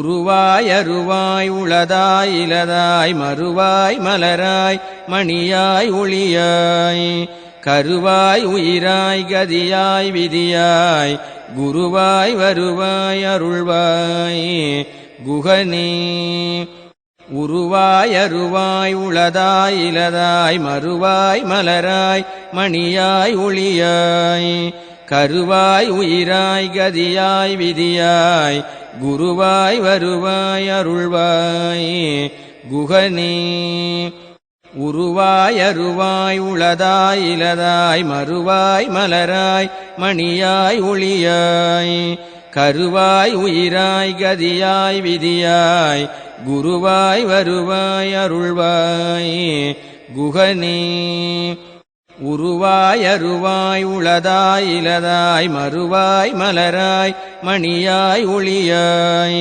உருவாய் அருவாய் உளதாய் இலதாய் மறுவாய் மலராய் மணியாய் ஒளியாய் கருவாய் உயிராய் கதியாய் விதியாய் குருவாய் வருவாய் அருள்வாய் குகனே. உருவாய் அருவாய் உளதாய் இலதாய் மறுவாய் மலராய் மணியாய் ஒளியாய் கருவாய் உயிராய் கதியாய் விதியாய் குருவாய் வருவாய் அருள்வாய் குகனே. உருவாய் அருவாய் உளதாய் இலதாய் மறுவாய் மலராய் மணியாய் ஒளியாய் கருவாய் உயிராய் கதியாய் விதியாய் குருவாய் வருவாய் அருள்வாய் குகனே. உருவாய் அருவாய் உளதாய் இலதாய் மறுவாய் மலராய் மணியாய் ஒளியாய்